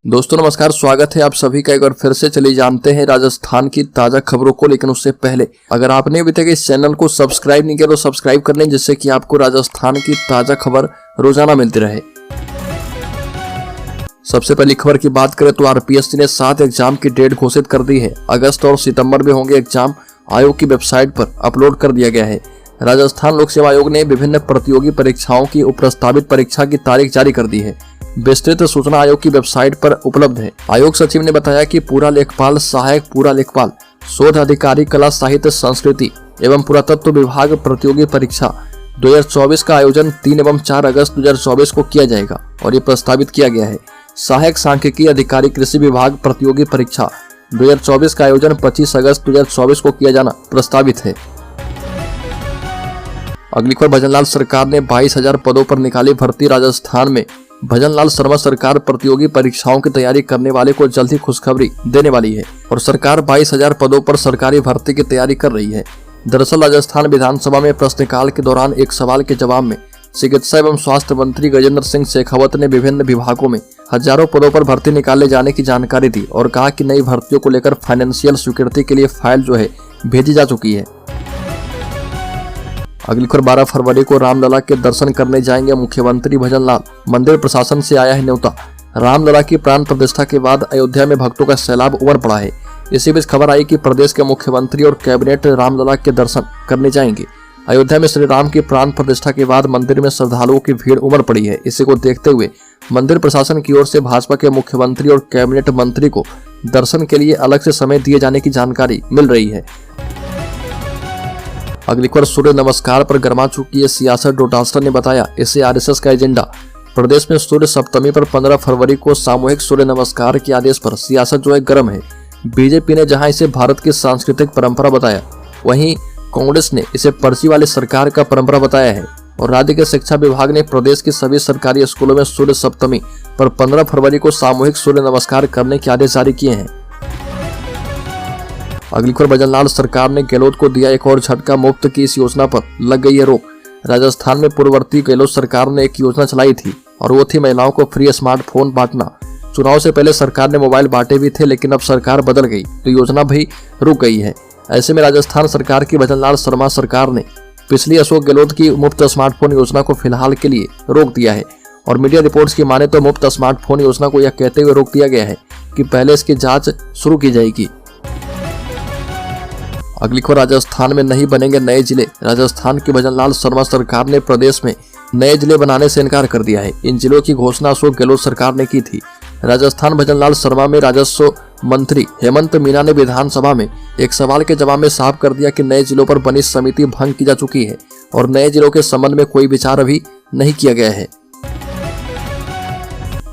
दोस्तों नमस्कार, स्वागत है आप सभी का एक बार फिर से। चलिए जानते हैं राजस्थान की ताजा खबरों को, लेकिन उससे पहले अगर आपने अभी तक इस चैनल को सब्सक्राइब नहीं किया तो सब्सक्राइब कर लें, जिससे कि आपको राजस्थान की ताजा खबर रोजाना मिलती रहे। सबसे पहली खबर की बात करें तो आरपीएससी ने 7 एग्जाम की डेट घोषित कर दी है। अगस्त और सितंबर में होंगे एग्जाम, आयोग की वेबसाइट पर अपलोड कर दिया गया है। राजस्थान लोक सेवा आयोग ने विभिन्न प्रतियोगी परीक्षाओं की प्रस्तावित परीक्षा की तारीख जारी कर दी है। विस्तृत सूचना आयोग की वेबसाइट पर उपलब्ध है। आयोग सचिव ने बताया कि पूरा लेखपाल, सहायक पूरा लेखपाल, शोध अधिकारी, कला साहित्य संस्कृति एवं पुरातत्व विभाग प्रतियोगी परीक्षा 2024 का आयोजन 3 एवं 4 अगस्त 2024 को किया जाएगा और ये प्रस्तावित किया गया है। सहायक सांख्यिकी अधिकारी कृषि विभाग प्रतियोगी परीक्षा 2024 का आयोजन 25 अगस्त 2024 को किया जाना प्रस्तावित है। अगली खबर, भजनलाल सरकार ने 22,000 पदों पर निकाली भर्ती। राजस्थान में भजनलाल शर्मा सरकार प्रतियोगी परीक्षाओं की तैयारी करने वाले को जल्द ही खुशखबरी देने वाली है और सरकार 22,000 पदों पर सरकारी भर्ती की तैयारी कर रही है। दरअसल राजस्थान विधानसभा में प्रश्नकाल के दौरान एक सवाल के जवाब में चिकित्सा एवं स्वास्थ्य मंत्री गजेंद्र सिंह शेखावत ने विभिन्न विभागों में हजारों पदों पर भर्ती निकाले जाने की जानकारी दी और कहा कि नई भर्तियों को लेकर फाइनेंशियल स्वीकृति के लिए फाइल भेजी जा चुकी है। अगली खबर, 12 फरवरी को रामलला के दर्शन करने जाएंगे मुख्यमंत्री भजनलाल। मंदिर प्रशासन से आया है न्योता। रामलला की प्राण प्रतिष्ठा के बाद अयोध्या में भक्तों का सैलाब उमड़ पड़ा है। इसी बीच खबर आई कि प्रदेश के मुख्यमंत्री और कैबिनेट रामलला के दर्शन करने जाएंगे। अयोध्या में श्री राम की प्राण प्रतिष्ठा के बाद मंदिर में श्रद्धालुओं की भीड़ उमड़ पड़ी है। इसी को देखते हुए मंदिर प्रशासन की ओर से भाजपा के मुख्यमंत्री और कैबिनेट मंत्री को दर्शन के लिए अलग से समय दिए जाने की जानकारी मिल रही है। अगली खबर, सूर्य नमस्कार पर गर्मा चुकी है सियासत। डोटासरा ने बताया इसे आरएसएस का एजेंडा। प्रदेश में सूर्य सप्तमी पर 15 फरवरी को सामूहिक सूर्य नमस्कार के आदेश पर सियासत गर्म है। बीजेपी ने जहां इसे भारत की सांस्कृतिक परंपरा बताया, वहीं कांग्रेस ने इसे पर्ची वाले सरकार का परंपरा बताया है और राज्य के शिक्षा विभाग ने प्रदेश के सभी सरकारी स्कूलों में सूर्य सप्तमी पर 15 फरवरी को सामूहिक सूर्य नमस्कार करने के आदेश जारी किए हैं। अगली खबर, भजनलाल सरकार ने गहलोत को दिया एक और झटका। मुफ्त की इस योजना पर लग गई है रोक। राजस्थान में पूर्ववर्ती गहलोत सरकार ने एक योजना चलाई थी और वो थी महिलाओं को फ्री स्मार्टफोन बांटना। चुनाव से पहले सरकार ने मोबाइल बांटे भी थे, लेकिन अब सरकार बदल गई तो योजना भी रुक गई है। ऐसे में राजस्थान सरकार की भजनलाल शर्मा सरकार ने पिछली अशोक गहलोत की मुफ्त स्मार्टफोन योजना को फिलहाल के लिए रोक दिया है और मीडिया रिपोर्ट्स की माने तो मुफ्त स्मार्टफोन योजना को यह कहते हुए रोक दिया गया है कि पहले इसकी जांच शुरू की जाएगी। अगली खबर, राजस्थान में नहीं बनेंगे नए जिले। राजस्थान की भजनलाल शर्मा सरकार ने प्रदेश में नए जिले बनाने से इनकार कर दिया है। इन जिलों की घोषणा अशोक गहलोत सरकार ने की थी। राजस्थान भजनलाल शर्मा में राजस्व मंत्री हेमंत मीना ने विधानसभा में एक सवाल के जवाब में साफ कर दिया कि नए जिलों पर बनी समिति भंग की जा चुकी है और नए जिलों के संबंध में कोई विचार अभी नहीं किया गया है।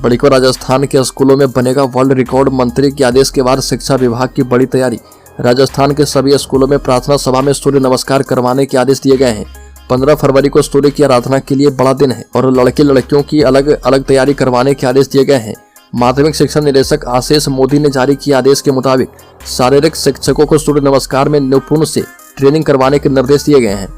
बड़ी खबर, राजस्थान के स्कूलों में बनेगा वर्ल्ड रिकॉर्ड। मंत्री के आदेश के बाद शिक्षा विभाग की बड़ी तैयारी। राजस्थान के सभी स्कूलों में प्रार्थना सभा में सूर्य नमस्कार करवाने के आदेश दिए गए हैं। 15 फरवरी को सूर्य की आराधना के लिए बड़ा दिन है और लड़के लड़कियों की अलग अलग तैयारी करवाने के आदेश दिए गए हैं। माध्यमिक शिक्षा निदेशक आशीष मोदी ने जारी किए आदेश के मुताबिक शारीरिक शिक्षकों को सूर्य नमस्कार में निपुण से ट्रेनिंग करवाने के निर्देश दिए गए हैं।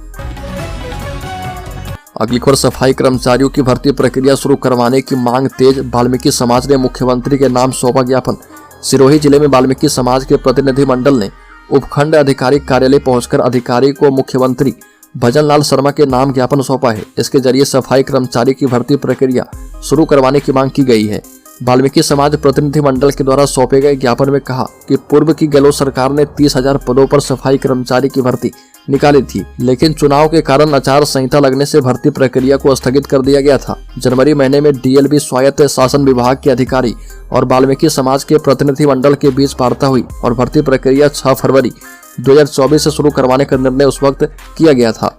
अगली खबर, सफाई कर्मचारियों की भर्ती प्रक्रिया शुरू करवाने की मांग तेज। वाल्मीकि समाज ने मुख्यमंत्री के नाम सौंपा ज्ञापन। सिरोही जिले में वाल्मीकि समाज के प्रतिनिधि मंडल ने उपखंड अधिकारी कार्यालय पहुंचकर अधिकारी को मुख्यमंत्री भजनलाल शर्मा के नाम ज्ञापन सौंपा है। इसके जरिए सफाई कर्मचारी की भर्ती प्रक्रिया शुरू करवाने की मांग की गई है। वाल्मीकि समाज प्रतिनिधि मंडल के द्वारा सौंपे गए ज्ञापन में कहा कि पूर्व की गहलोत सरकार ने 30,000 पदों पर सफाई कर्मचारी की भर्ती निकाली थी, लेकिन चुनाव के कारण आचार संहिता लगने से भर्ती प्रक्रिया को स्थगित कर दिया गया था। जनवरी महीने में डीएलबी स्वायत्त शासन विभाग के अधिकारी और वाल्मीकि समाज के प्रतिनिधि मंडल के बीच वार्ता हुई और भर्ती प्रक्रिया 6 फरवरी 2024 से शुरू करवाने का निर्णय उस वक्त किया गया था।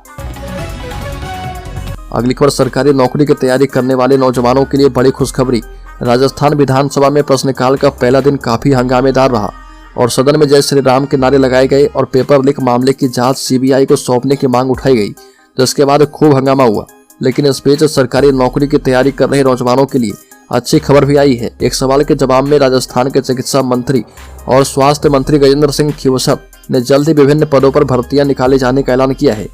अगली खबर, सरकारी नौकरी की तैयारी करने वाले नौजवानों के लिए बड़ी खुशखबरी। राजस्थान विधानसभा में प्रश्नकाल का पहला दिन काफी हंगामेदार रहा और सदन में जय श्री राम के नारे लगाए गए और पेपर लीक मामले की जांच सीबीआई को सौंपने की मांग उठाई गई, जिसके बाद खूब हंगामा हुआ। लेकिन इस बीच सरकारी नौकरी की तैयारी कर रहे नौजवानों के लिए अच्छी खबर भी आई है। एक सवाल के जवाब में राजस्थान के चिकित्सा मंत्री और स्वास्थ्य मंत्री गजेंद्र सिंह शेखावत ने जल्द ही विभिन्न पदों पर भर्तियां निकाले जाने का ऐलान किया है।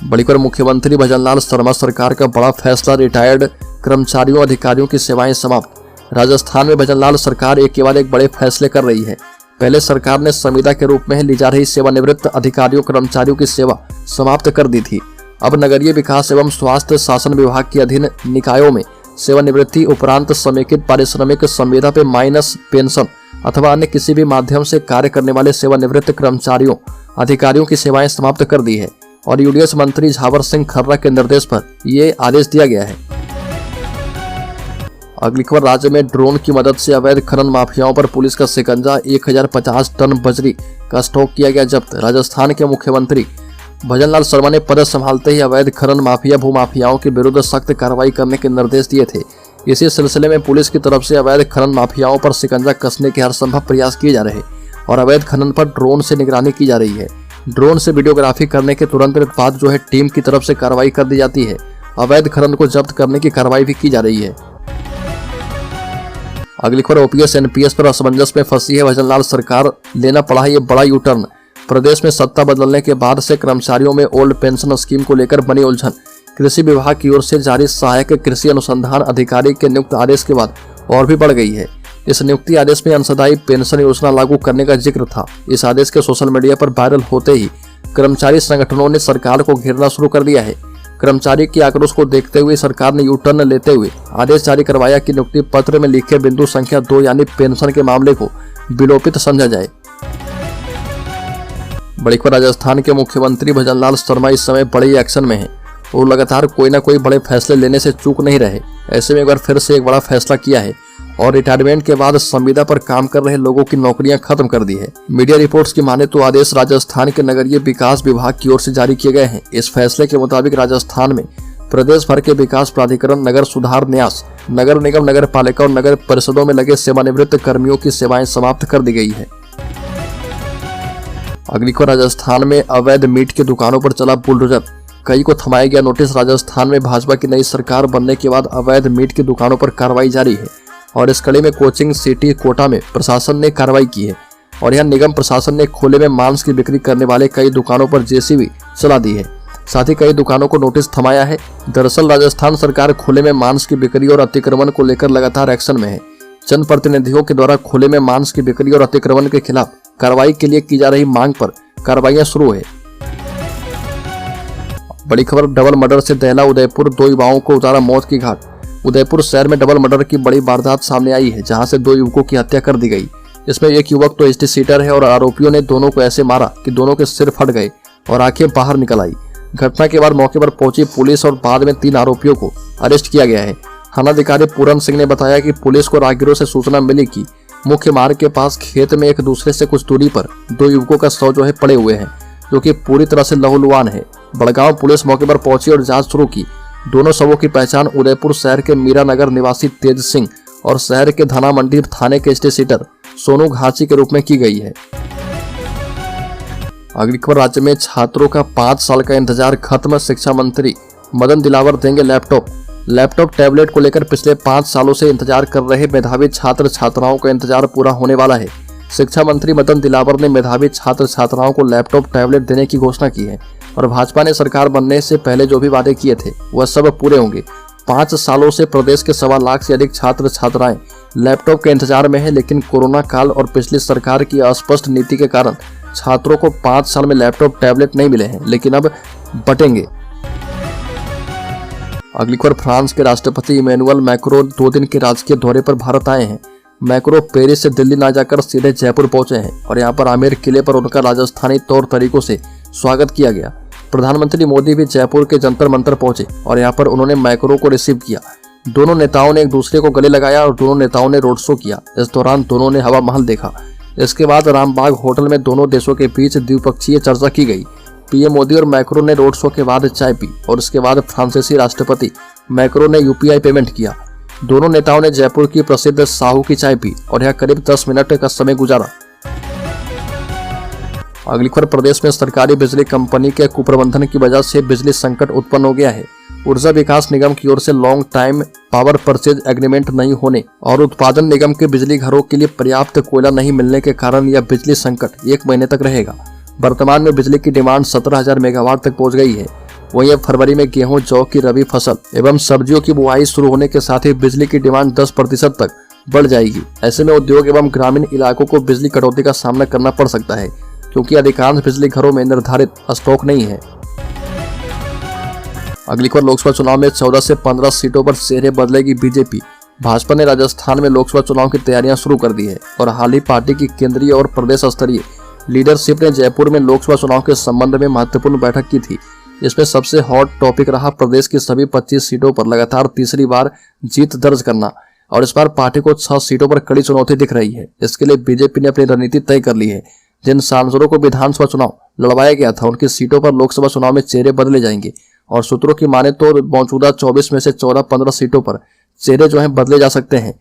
बड़ी खबर, मुख्यमंत्री भजनलाल शर्मा सरकार का बड़ा फैसला। रिटायर्ड कर्मचारियों अधिकारियों की सेवाएं समाप्त। राजस्थान में भजनलाल सरकार एक के बाद एक बड़े फैसले कर रही है। पहले सरकार ने संविदा के रूप में ली जा रही सेवानिवृत्त अधिकारियों कर्मचारियों की सेवा समाप्त कर दी थी। अब नगरीय विकास एवं स्वास्थ्य शासन विभाग के अधीन निकायों में सेवानिवृत्ति उपरांत समेकित पारिश्रमिक संविदा पे माइनस पेंशन अथवा अन्य किसी भी माध्यम से कार्य करने वाले सेवानिवृत्त कर्मचारियों अधिकारियों की सेवाएं समाप्त कर दी है और यूडीएच मंत्री झावर सिंह खर्रा के निर्देश पर ये आदेश दिया गया है। अगली खबर, राज्य में ड्रोन की मदद से अवैध खनन माफियाओं पर पुलिस का शिकंजा। 1050 टन बजरी का स्टॉक किया गया जब्त। राजस्थान के मुख्यमंत्री भजनलाल शर्मा ने पद संभालते ही अवैध खनन माफिया भूमाफियाओं के विरुद्ध सख्त कार्रवाई करने के निर्देश दिए थे। इसी सिलसिले में पुलिस की तरफ से अवैध खनन माफियाओं पर शिकंजा कसने के हर संभव प्रयास किए जा रहे और अवैध खनन पर ड्रोन से निगरानी की जा रही है। ड्रोन से वीडियोग्राफी करने के तुरंत बाद जो है टीम की तरफ से कार्रवाई कर दी जाती है। अवैध खनन को जब्त करने की कार्रवाई भी की जा रही है। अगली खबर, ओपीएस एनपीएस पर असमंजस में फंसी है भजनलाल सरकार, लेना पड़ा है ये बड़ा यू टर्न। प्रदेश में सत्ता बदलने के बाद से कर्मचारियों में ओल्ड पेंशन स्कीम को लेकर बनी उलझन। कृषि विभाग की ओर से जारी सहायक कृषि अनुसंधान अधिकारी के नियुक्त आदेश के बाद और भी बढ़ गई है। इस नियुक्ति आदेश में अंशदायी पेंशन योजना लागू करने का जिक्र था। इस आदेश के सोशल मीडिया पर वायरल होते ही कर्मचारी संगठनों ने सरकार को घेरना शुरू कर दिया है। कर्मचारी के आक्रोश को देखते हुए सरकार ने यू टर्न लेते हुए आदेश जारी करवाया कि नियुक्ति पत्र में लिखे बिंदु संख्या 2 यानी पेंशन के मामले को विलोपित समझा जाए। बड़ी खबर, राजस्थान के मुख्यमंत्री भजनलाल शर्मा इस समय बड़े एक्शन में हैं। वो लगातार कोई ना कोई बड़े फैसले लेने से चूक नहीं रहे। ऐसे में एक बार फिर से एक बड़ा फैसला किया है और रिटायरमेंट के बाद संविदा पर काम कर रहे लोगों की नौकरियां खत्म कर दी है। मीडिया रिपोर्ट्स की माने तो आदेश राजस्थान के नगरीय विकास विभाग की ओर से जारी किए गए हैं। इस फैसले के मुताबिक राजस्थान में प्रदेश भर के विकास प्राधिकरण, नगर सुधार न्यास, नगर निगम, नगर पालिका और नगर परिषदों में लगे सेवानिवृत्त कर्मियों की सेवाएं समाप्त कर दी गई है। अगली खबर, राजस्थान में अवैध मीट की दुकानों पर चला बुलडोजर, कई को थमाया गया नोटिस। राजस्थान में भाजपा की नई सरकार बनने के बाद अवैध मीट की दुकानों पर कार्रवाई जारी है और इस कड़ी में कोचिंग सिटी कोटा में प्रशासन ने कार्रवाई की है और यहां निगम प्रशासन ने खुले में मांस की बिक्री करने वाले कई दुकानों पर जेसीबी चला दी है। साथ ही कई दुकानों को नोटिस थमाया है। दरअसल राजस्थान सरकार खुले में मांस की बिक्री और अतिक्रमण को लेकर लगातार एक्शन में है। जनप्रतिनिधियों के द्वारा खुले में मांस की बिक्री और अतिक्रमण के खिलाफ कार्रवाई के लिए की जा रही मांग पर कार्रवाइयां शुरू है। बड़ी खबर, डबल मर्डर से दहला उदयपुर, 2 युवाओं को उतारा मौत की घाट। उदयपुर शहर में डबल मर्डर की बड़ी वारदात सामने आई है, जहां से 2 युवकों की हत्या कर दी गई। इसमें एक युवक तो एसटी सीटर है और आरोपियों ने दोनों को ऐसे मारा कि दोनों के सिर फट गए और आंखें बाहर निकल आई। घटना के बाद मौके पर पहुंची पुलिस और बाद में 3 आरोपियों को अरेस्ट किया गया है। थानाधिकारी पूरन सिंह ने बताया कि पुलिस को राहगीरों से सूचना मिली कि मुख्य मार्ग के पास खेत में एक दूसरे से कुछ दूरी पर 2 युवकों का शव जो है पड़े हुए हैं, जो कि पूरी तरह से लहूलुहान है। बड़गांव पुलिस मौके पर पहुंची और जांच शुरू की। दोनों शवों की पहचान उदयपुर शहर के मीरा नगर निवासी तेज सिंह और शहर के धना मंडी थाने के एसटी सीटर सोनू घाची के रूप में की गई है। अगली खबर, राज्य में छात्रों का 5 साल का इंतजार खत्म। शिक्षा मंत्री मदन दिलावर देंगे लैपटॉप टैबलेट को लेकर पिछले 5 सालों से इंतजार कर रहे मेधावी छात्र छात्राओं का इंतजार पूरा होने वाला है। शिक्षा मंत्री मदन दिलावर ने मेधावी छात्र छात्राओं को लैपटॉप टैबलेट देने की घोषणा की है और भाजपा ने सरकार बनने से पहले जो भी वादे किए थे वह सब पूरे होंगे। 5 सालों से प्रदेश के 1.25 लाख से अधिक छात्र छात्राएं लैपटॉप के इंतजार में हैं, लेकिन कोरोना काल और पिछली सरकार की अस्पष्ट नीति के कारण छात्रों को 5 साल में लैपटॉप टैबलेट नहीं मिले हैं, लेकिन अब बटेंगे। अगली खबर, फ्रांस के राष्ट्रपति इमैनुअल मैक्रों 2 दिन के राजकीय दौरे पर भारत आए हैं। मैक्रों पेरिस से दिल्ली ना जाकर सीधे जयपुर पहुंचे हैं और यहां पर आमेर किले पर उनका राजस्थानी तौर तरीकों से स्वागत किया गया। प्रधानमंत्री मोदी भी जयपुर के जंतर मंतर पहुंचे और यहां पर उन्होंने मैक्रों को रिसीव किया। दोनों नेताओं ने एक दूसरे को गले लगाया और दोनों नेताओं ने रोड शो किया। इस दौरान दोनों ने हवा महल देखा। इसके बाद रामबाग होटल में दोनों देशों के बीच द्विपक्षीय चर्चा की गई। पीएम मोदी और मैक्रों ने रोड शो के बाद चाय पी और उसके बाद फ्रांसीसी राष्ट्रपति मैक्रों ने यूपीआई पेमेंट किया। दोनों नेताओं ने जयपुर की प्रसिद्ध साहू की चाय पी और यहाँ करीब 10 मिनट का समय गुजारा। अगली खबर, प्रदेश में सरकारी बिजली कंपनी के कुप्रबंधन की वजह से बिजली संकट उत्पन्न हो गया है। ऊर्जा विकास निगम की ओर से long time power purchase agreement नहीं होने और उत्पादन निगम के बिजली घरों के लिए पर्याप्त कोयला नहीं मिलने के कारण यह बिजली संकट 1 महीने तक रहेगा। वर्तमान में बिजली की डिमांड 17,000 मेगावाट तक पहुंच गई है। वहीं अब फरवरी में गेहूं, जौ की रबी फसल एवं सब्जियों की बुआई शुरू होने के साथ ही बिजली की डिमांड 10% तक बढ़ जाएगी। ऐसे में उद्योग एवं ग्रामीण इलाकों को बिजली कटौती का सामना करना पड़ सकता है, क्योंकि अधिकांश बिजली घरों में निर्धारित स्टॉक नहीं है। अगली बार लोकसभा चुनाव में 14 से 15 सीटों पर चेहरे बदलेगी बीजेपी। भाजपा ने राजस्थान में लोकसभा चुनाव की तैयारियां शुरू कर दी है और हाल ही पार्टी की केंद्रीय और प्रदेश स्तरीय लीडरशिप ने जयपुर में लोकसभा चुनाव के संबंध में महत्वपूर्ण बैठक की थी। इसमें सबसे हॉट टॉपिक रहा प्रदेश की सभी 25 सीटों पर लगातार तीसरी बार जीत दर्ज करना, और इस बार पार्टी को 6 सीटों पर कड़ी चुनौती दिख रही है। इसके लिए बीजेपी ने अपनी रणनीति तय कर ली है। जिन सांसदों को विधानसभा चुनाव लड़वाया गया था उनकी सीटों पर लोकसभा चुनाव में चेहरे बदले जाएंगे, और सूत्रों की माने तो मौजूदा 24 में से 14-15 सीटों पर चेहरे जो हैं बदले जा सकते हैं।